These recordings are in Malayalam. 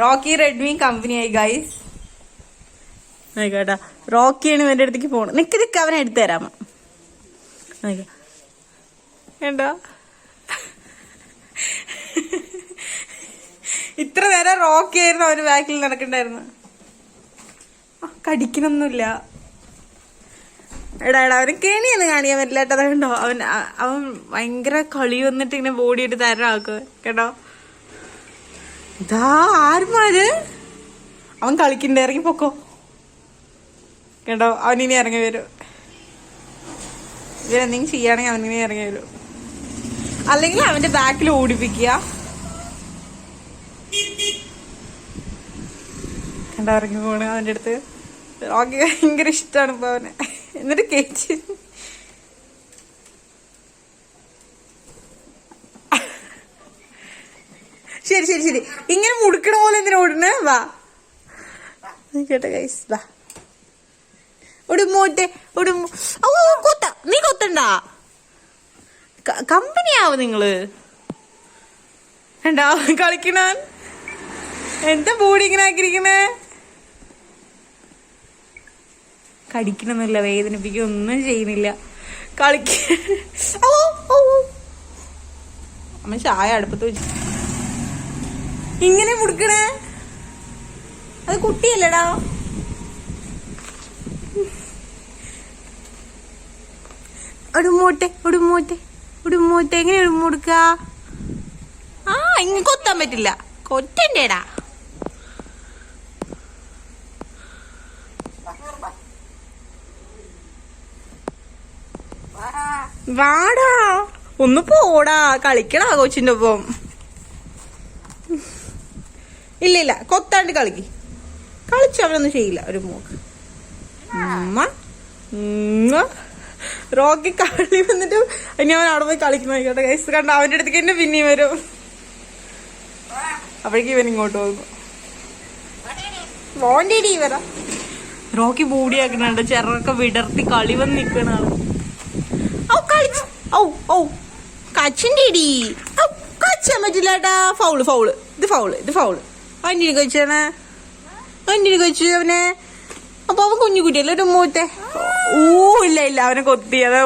റോക്കി റെഡ്മി കമ്പനിയായി ഗൈസ്. ആയിക്കോട്ടാ, റോക്കിയാണ് ഇവന്റെ അടുത്തേക്ക് പോണത്. നിക്ക് അവനെ എടുത്തു തരാമോ? എന്താ ഇത്ര നേരം റോക്കി ആയിരുന്നു അവന് ബാക്കിൽ നടക്കണ്ടായിരുന്നു. കടിക്കണൊന്നുമില്ല. എടാ അവന് കെണിയൊന്നും കാണിയാൻ പറ്റില്ല കേട്ടോ. അതുകൊണ്ടോ അവൻ ഭയങ്കര കളി വന്നിട്ട് ഇങ്ങനെ ബോഡി ഇട്ട് തരാക്കുക കേട്ടോ. ഇതാ ആരുമാര് അവൻ കളിക്കണ്ടേ, ഇറങ്ങി പൊക്കോ കേട്ടോ. അവനിനി ഇറങ്ങി വരും. ഇവരെന്തെങ്കിലും ചെയ്യുകയാണെങ്കിൽ അവനിനി ഇറങ്ങി വരും. അല്ലെങ്കിൽ അവന്റെ ബാക്കിൽ ഓടിപ്പിക്കുക കണ്ടോ. ഇറങ്ങി പോണ അവന്റെ അടുത്ത്. റോക്കി ഭയങ്കര ഇഷ്ടമാണ് ഇപ്പൊ അവന്. എന്നിട്ട് കേച്ച് ശരി ശരി ശരി, ഇങ്ങനെ മുടുക്കണ പോലെ എന്തിനാ ഓടുന്നേ? വാ കേട്ടോ ഗൈസ്, വാ ഉടുമോട്ടെ ഉടുമോ. ഓ കൊത്ത, നീ കൊത്തണ്ടാ. കമ്പനിയാവും നിങ്ങള്. എന്താ കളിക്കണ? എന്താ ബോഡി ഇങ്ങനെ ആക്കിയിരിക്കണേ? കടിക്കണമെന്നില്ല, വേദനിപ്പിക്കുക ഒന്നും ചെയ്യുന്നില്ല. കളിക്ക. അമ്മ ചായ അടുപ്പത്ത് വെച്ചു. ഇങ്ങനെ മുടുക്കണേ? അത് കുട്ടിയല്ലടാ. ഉടുമോട്ടെ ഉടുമോട്ടെ ഉടുമോട്ടെ. എങ്ങനെ ഉടുമുടുക്ക? ഇങ്ങനെ കൊത്താൻ പറ്റില്ല, കൊറ്റണ്ടേടാ. വാടാ ഒന്ന് പോടാ, കളിക്കടാ കൊച്ചിന്റെ ഒപ്പം. ഇല്ല കൊത്താണ്ട് കളിച്ചവനൊന്നും ചെയ്യില്ല ഒരു മൂക്ക്. റോക്കി കളി വന്നിട്ട് ഇനി അവൻ അവിടെ പോയി കളിക്കുന്ന ഗൈസ് കണ്ട. അവന്റെ അടുത്തേക്ക് തന്നെ പിന്നെയും വരും. അപ്പോഴേക്കും ഇവൻ ഇങ്ങോട്ട് പോകുന്നു. മോണ്ടേടി വരാ. റോക്കി ബോഡിയാക്കുന്നുണ്ട്, ചെറൊക്കെ വിടർത്തി കളി വന്ന് നിക്കണാണ്. കച്ചിന്റെടി കച്ചാൻ പറ്റില്ലാട്ടാ. ഫൗള് ഇത് ഫൗള്. വണ്ടി കഴിച്ചാണ്, വണ്ടി കഴിച്ചു അവനെ. അപ്പൊ അവൻ കുഞ്ഞു കുട്ടിയല്ലേ ഒരു മൂത്തെ. ഇല്ല അവനെ കൊത്തിയതാ.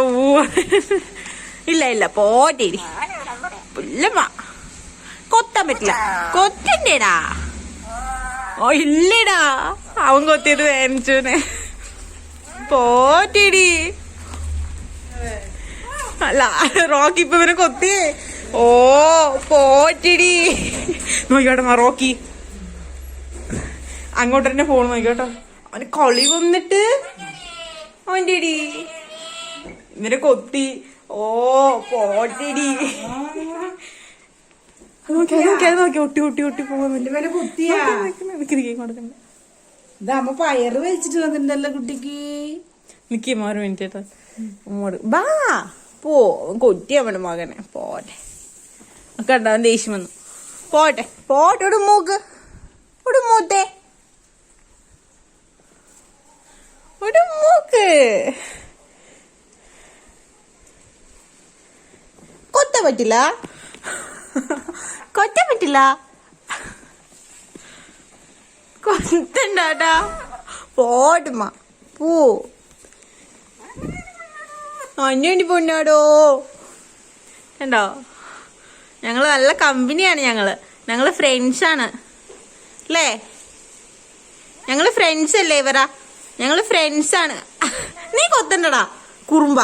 ഇല്ല പോറ്റേരി പുല്ലമ്മ. കൊത്താൻ പറ്റില്ല, കൊത്തണ്ടേടാ. ഇല്ലടാ, അവൻ കൊത്തിയത് വേനിച്ചോനെ. പോറ്റേടി. അല്ല റോക്കി ഇപ്പൊ ഇവനെ കൊത്തിയേ. പോറ്റടി. നോക്കിയോട്ടെ റോക്കി അങ്ങോട്ട് തന്നെ ഫോൺ നോക്കിയോട്ടോ. അവന് കളി വന്നിട്ട് അവൻ്റെ അടി ഇവരെ കൊത്തി. പോറ്റടി. നോക്കി ഒട്ടി പോകുന്നുണ്ട്. പയറ് വെച്ചിട്ട് വന്നിട്ടുണ്ടല്ലോ കുട്ടിക്ക്. നിക്ക് മാറി മിനിറ്റ് കേട്ടോ. ബാ പോ, കൊറ്റി അവന്റെ മകനെ. പോട്ടെ കണ്ട, അവൻ ദേഷ്യം വന്നു. പോട്ടെ ഉടുമൂക്ക് ഉടുമൂത്തെ ഉടുമൂക്ക്. കൊത്താൻ പറ്റില്ല കൊത്തണ്ടാട്ടാ. പോട്ടുമ്മ പോ. അഞ്ഞേണ്ടി പൊന്നാടോ. കണ്ടോ, ഞങ്ങള് നല്ല കമ്പനിയാണ്. ഞങ്ങള് ഫ്രണ്ട്സാണ് അല്ലേ? ഞങ്ങള് ഫ്രണ്ട്സ് അല്ലേ ഇവരാ? ഞങ്ങള് ഫ്രണ്ട്സാണ്. നീ കൊത്തണ്ടടാ കുറുമ്പ.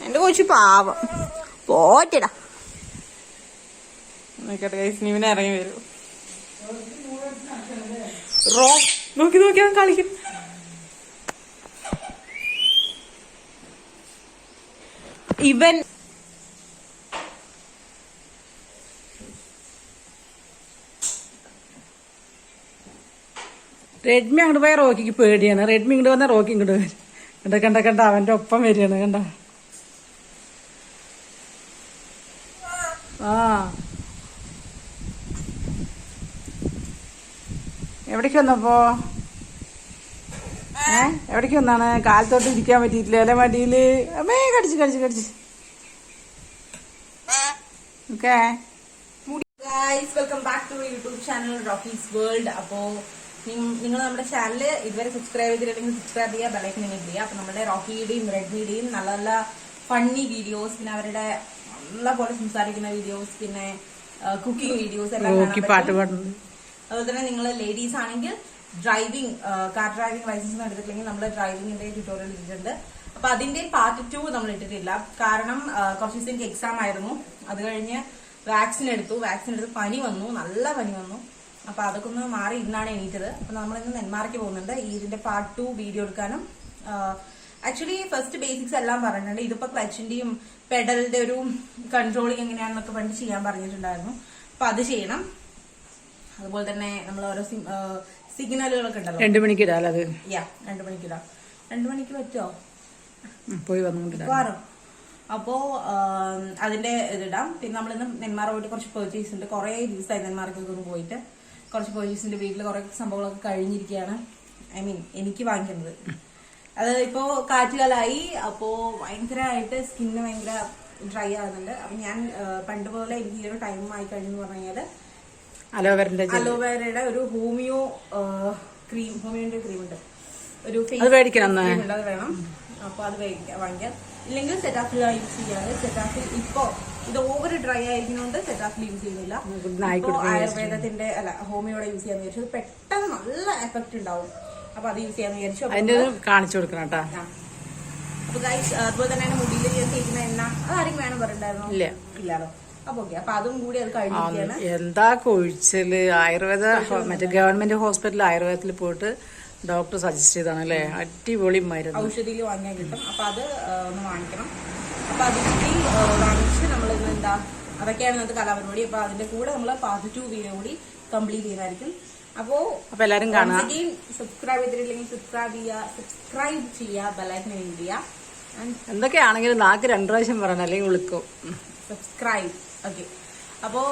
എന്റെ കൊച്ചു പാവം. പോറ്റടാ. ഇവനെ ഇറങ്ങി വരൂ. നോക്കി അവൻ കളിക്കും. ഇവൻ റെഡ്മി അങ്ങോട്ട് പോയ റോക്കിക്ക് പേടിയാണ്. റെഡ്മി ഇങ്ങോട്ട് വന്നാൽ റോക്കി ഇങ്ങോട്ട് വരും. കണ്ട അവന്റെ ഒപ്പം വരികയാണ്. കണ്ട എവിടേക്ക് വന്നപ്പോ? എവിടേക്ക് വന്നാണ്? കാലത്തോട്ട് ഇരിക്കാൻ പറ്റിയിട്ടില്ല അല്ലെ മടിയില്. അമ്മേ കടിച്ച് okay. Welcome back to YouTube channel Rockies World. അപ്പോ നിങ്ങൾ നമ്മുടെ ചാനൽ ഇതുവരെ സബ്സ്ക്രൈബ് ചെയ്തിട്ടുണ്ടെങ്കിൽ സബ്സ്ക്രൈബ് ചെയ്യുക, ബെലൈക്കൻ എനേബിൾ ചെയ്യുക. അപ്പൊ നമ്മുടെ റോക്കിയുടെയും റെഡ്മിയുടെയും നല്ല നല്ല ഫണ്ണി വീഡിയോസ്, പിന്നെ അവരുടെ നല്ല പോലെ സംസാരിക്കുന്ന വീഡിയോസ്, പിന്നെ കുക്കിംഗ് വീഡിയോസ് എല്ലാം അതുപോലെ തന്നെ നിങ്ങൾ ലേഡീസ് ആണെങ്കിൽ ഡ്രൈവിംഗ്, കാർ ഡ്രൈവിംഗ് ലൈസൻസ് എടുത്തിട്ടില്ലെങ്കിൽ നമ്മൾ ഡ്രൈവിംഗിന്റെ ട്യൂട്ടോറിയൽ ഇട്ടിട്ടുണ്ട്. അപ്പൊ അതിന്റെ പാർട്ട് 2 നമ്മൾ ഇട്ടിട്ടില്ല. കാരണം കുറച്ച് ദിവസം എനിക്ക് എക്സാം ആയിരുന്നു. അത് കഴിഞ്ഞ് വാക്സിൻ എടുത്ത് പനി വന്നു, നല്ല പനി വന്നു. അപ്പൊ അതൊക്കെ ഒന്ന് മാറി ഇന്നാണ് എണീറ്റത്. അപ്പൊ നമ്മൾ ഇന്ന് നെന്മാറയ്ക്ക് പോകുന്നുണ്ട് ഇതിന്റെ പാർട്ട് 2 വീഡിയോ എടുക്കാനും. ആക്ച്വലി ഫസ്റ്റ് ബേസിക്സ് എല്ലാം പറഞ്ഞിട്ടുണ്ട്. ഇതിപ്പോ ക്ലച്ചിന്റെയും പെഡലിന്റെ ഒരു കൺട്രോളിങ് എങ്ങനെയാണെന്നൊക്കെ പണ്ട് ചെയ്യാൻ പറഞ്ഞിട്ടുണ്ടായിരുന്നു. അപ്പൊ അത് ചെയ്യണം. അതുപോലെ തന്നെ നമ്മൾ ഓരോ സിഗ്നലുകളൊക്കെ ഉണ്ടല്ലോ. 2 മണിക്ക് ഇടാം. അത് 2 മണിക്ക് ഇടാം. 2 മണിക്ക് പറ്റുമോ? പോയി വന്നു. അപ്പോ അതിന്റെ ഇതിടാം. പിന്നെ നമ്മളിന്ന് നെന്മാറ പോയിട്ട് കുറച്ച് പെർച്ചേസ് ഉണ്ട്. കുറെ ദിവസമായി നെന്മാർക്കൊക്കെ ഒന്ന് പോയിട്ട് കുറച്ച് പെർച്ചേസിന്റെ വീട്ടിൽ കുറെ സംഭവങ്ങളൊക്കെ കഴിഞ്ഞിരിക്കുകയാണ്. ഐ മീൻ എനിക്ക് വാങ്ങിക്കുന്നത്. അത് ഇപ്പോ കാറ്റുകാലായി. അപ്പോ ഭയങ്കരമായിട്ട് സ്കിന്ന് ഭയങ്കര ഡ്രൈ ആകുന്നുണ്ട്. അപ്പൊ ഞാൻ പണ്ട് പോലെ എനിക്ക് ഈ ഒരു ടൈം ആയി കഴിഞ്ഞു പറഞ്ഞു കഴിഞ്ഞാല് അലോവേരയുടെ ഒരു ഹോമിയോ ക്രീം, ഹോമിയോന്റെ ക്രീം ഉണ്ട്, ഒരു ഫേസ് ക്രീം ഉണ്ട്, അത് വേണം. അപ്പൊ അത് വാങ്ങിക്കാം. ഇല്ലെങ്കിൽ സെറ്റാഫിൽ യൂസ് ചെയ്യാറ്. സെറ്റാഫിൽ ഇപ്പോ ഇത് ഓവർ ഡ്രൈ ആയിരിക്കുന്നതുകൊണ്ട് സെറ്റാഫിൽ യൂസ് ചെയ്യുന്നില്ല. ഇപ്പോ ആയുർവേദത്തിന്റെ ഹോമിയോടെ യൂസ് ചെയ്യാന്ന് വിചാരിച്ചു. പെട്ടെന്ന് നല്ല എഫക്ട് ഉണ്ടാവും. അപ്പൊ അത് യൂസ് ചെയ്യാന്ന് വിചാരിച്ചു. കാണിച്ചു കൊടുക്കണം കേട്ടോ. അപ്പൊ ഗൈസ്, അതുപോലെ തന്നെ മുടിയിൽ ഞാൻ തേക്കുന്ന എണ്ണ അതാരെങ്കിലും വേണം പറഞ്ഞിട്ടുണ്ടായിരുന്നോ? ഇല്ലാലോ. അപ്പൊ ഓക്കെ. അപ്പൊ അതും കൂടി അത് കഴിഞ്ഞിരിക്കുകയാണ്. എന്താ കൊഴിച്ചല്. ആയുർവേദ മറ്റേ ഗവൺമെന്റ് ഹോസ്പിറ്റൽ ആയുർവേദത്തിൽ പോയിട്ട് ഡോക്ടർ സജസ്റ്റ് ചെയ്താണ് അല്ലേ. അടിപൊളി മരുന്ന് ഔഷധിയിൽ വാങ്ങിയാൽ കിട്ടും. അപ്പൊ അത് ഒന്ന് വാങ്ങിക്കണം. അപ്പൊ അത് കൂടി വാങ്ങിച്ച് നമ്മൾ ഇന്ന് എന്താ, അതൊക്കെയാണ് ഇന്നത്തെ കലാപരിപാടി. അപ്പൊ അതിന്റെ കൂടെ നമ്മൾ പാർട്ട് 2 വീഡിയോ കൂടി കംപ്ലീറ്റ് ചെയ്യുന്നതായിരിക്കും. അപ്പൊ എല്ലാരും കാണാം. സബ്സ്ക്രൈബ് ചെയ്തിട്ടില്ലെങ്കിൽ സബ്സ്ക്രൈബ് ചെയ്യുക, ബെലൈക്കൻ എനേബിൾ ചെയ്യുക. എന്തൊക്കെയാണെങ്കിലും നാക്ക് 2 പ്രാവശ്യം പറയണം, അല്ലെങ്കിൽ വിളിക്കും. സബ്സ്ക്രൈബ്. ഓക്കെ. അപ്പോ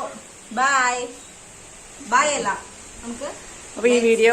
ബൈ അല്ല നമുക്ക്. അപ്പൊ ഈ വീഡിയോ